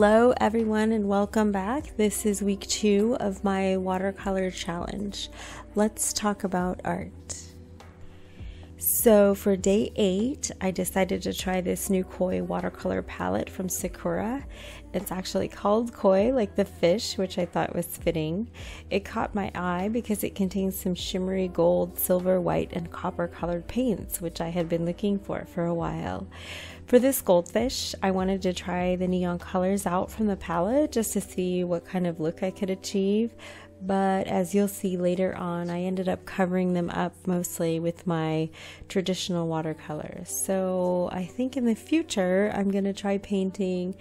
Hello everyone and welcome back. This is week 2 of my watercolor challenge. Let's talk about art. So for day 8, I decided to try this new koi watercolor palette from Sakura. It's actually called koi, like the fish, which I thought was fitting. It caught my eye because it contains some shimmery gold, silver, white, and copper colored paints, which I had been looking for a while. For this goldfish, I wanted to try the neon colors out from the palette just to see what kind of look I could achieve. But as you'll see later on, I ended up covering them up mostly with my traditional watercolors. So I think in the future, I'm going to try painting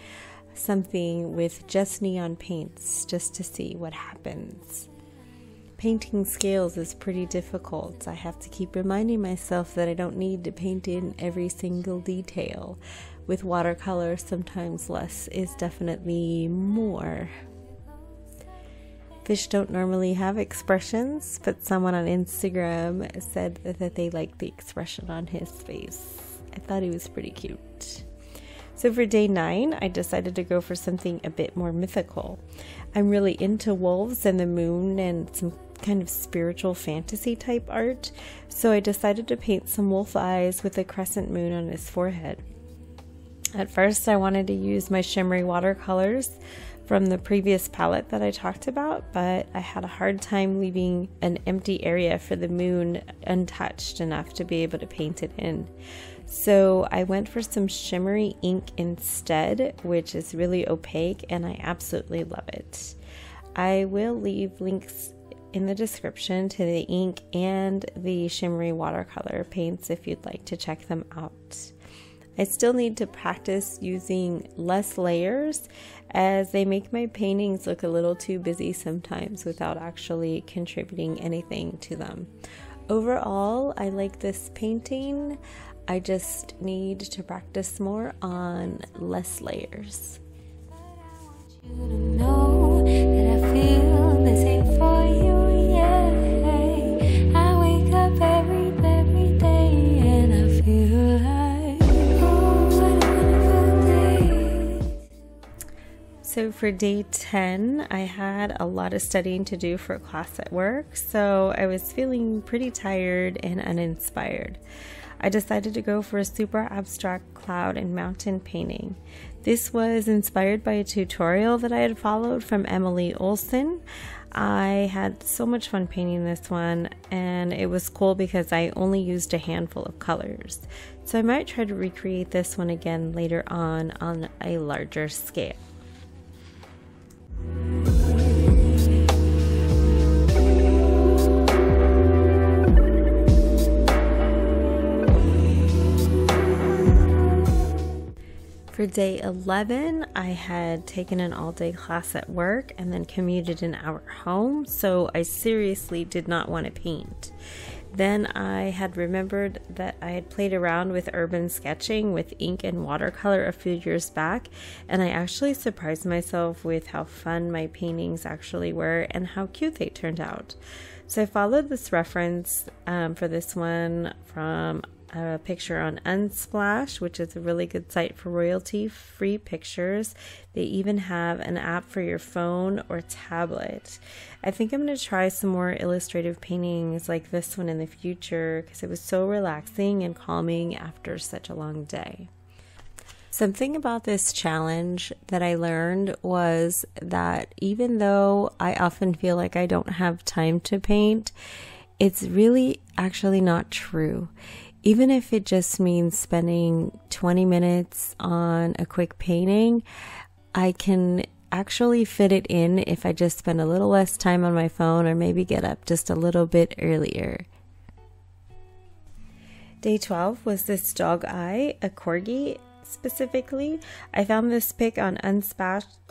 something with just neon paints just to see what happens. Painting scales is pretty difficult. I have to keep reminding myself that I don't need to paint in every single detail. With watercolor, sometimes less is definitely more. Fish don't normally have expressions, but someone on Instagram said that they liked the expression on his face. I thought he was pretty cute. So for day 9, I decided to go for something a bit more mythical. I'm really into wolves and the moon and some kind of spiritual fantasy type art, so I decided to paint some wolf eyes with a crescent moon on his forehead. At first, I wanted to use my shimmery watercolors from the previous palette that I talked about, but I had a hard time leaving an empty area for the moon untouched enough to be able to paint it in. So I went for some shimmery ink instead, which is really opaque and I absolutely love it. I will leave links in the description to the ink and the shimmery watercolor paints if you'd like to check them out. I still need to practice using less layers as they make my paintings look a little too busy sometimes without actually contributing anything to them. Overall, I like this painting. I just need to practice more on less layers. So for day 10, I had a lot of studying to do for a class at work, so I was feeling pretty tired and uninspired. I decided to go for a super abstract cloud and mountain painting. This was inspired by a tutorial that I had followed from Emily Olson. I had so much fun painting this one, and it was cool because I only used a handful of colors. So I might try to recreate this one again later on a larger scale. For day 11, I had taken an all-day class at work and then commuted an hour home, so I seriously did not want to paint. Then I had remembered that I had played around with urban sketching with ink and watercolor a few years back, and I actually surprised myself with how fun my paintings actually were and how cute they turned out. So I followed this reference for this one from a picture on Unsplash, which is a really good site for royalty-free pictures. They even have an app for your phone or tablet. I think I'm going to try some more illustrative paintings like this one in the future because it was so relaxing and calming after such a long day. Something about this challenge that I learned was that even though I often feel like I don't have time to paint, it's really actually not true. Even if it just means spending 20 minutes on a quick painting, I can actually fit it in if I just spend a little less time on my phone or maybe get up just a little bit earlier. Day 12 was this dog eye, a corgi specifically. I found this pic on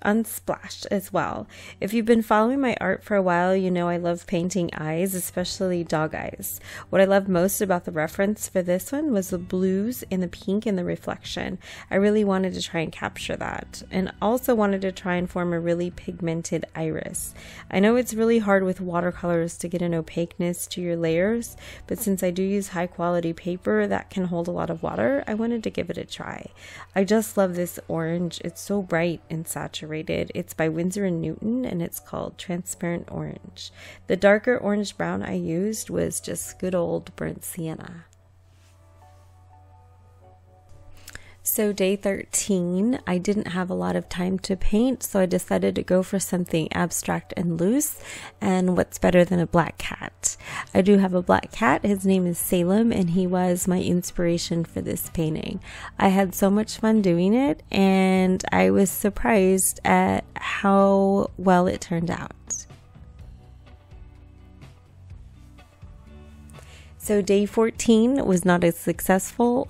unsplashed as well. If you've been following my art for a while, you know I love painting eyes, especially dog eyes. What I loved most about the reference for this one was the blues and the pink and the reflection. I really wanted to try and capture that, and also wanted to try and form a really pigmented iris. I know it's really hard with watercolors to get an opaqueness to your layers, but since I do use high quality paper that can hold a lot of water, I wanted to give it a try. I just love this orange. It's so bright and saturated. It's by Winsor & Newton, and it's called Transparent Orange. The darker orange brown I used was just good old burnt sienna. So day 13, I didn't have a lot of time to paint, so I decided to go for something abstract and loose, and what's better than a black cat? I do have a black cat. His name is Salem, and he was my inspiration for this painting. I had so much fun doing it, and I was surprised at how well it turned out. So day 14 was not as successful.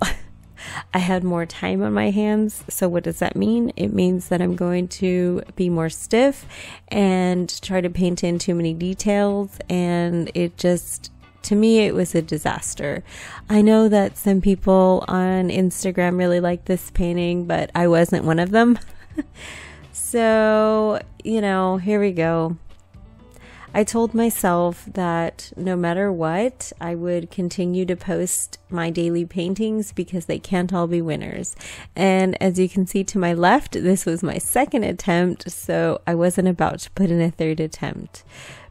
I had more time on my hands, so what does that mean? It means that I'm going to be more stiff and try to paint in too many details, and it just, to me, it was a disaster. I know that some people on Instagram really like this painting, but I wasn't one of them. So, you know, here we go. I told myself that no matter what, I would continue to post my daily paintings because they can't all be winners. And as you can see to my left, this was my second attempt, so I wasn't about to put in a third attempt.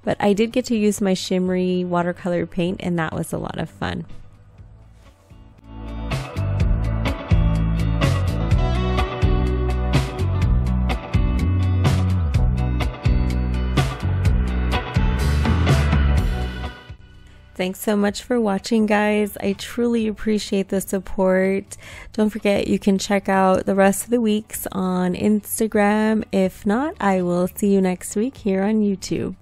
But I did get to use my shimmery watercolor paint, and that was a lot of fun. Thanks so much for watching, guys. I truly appreciate the support. Don't forget, you can check out the rest of the weeks on Instagram. If not, I will see you next week here on YouTube.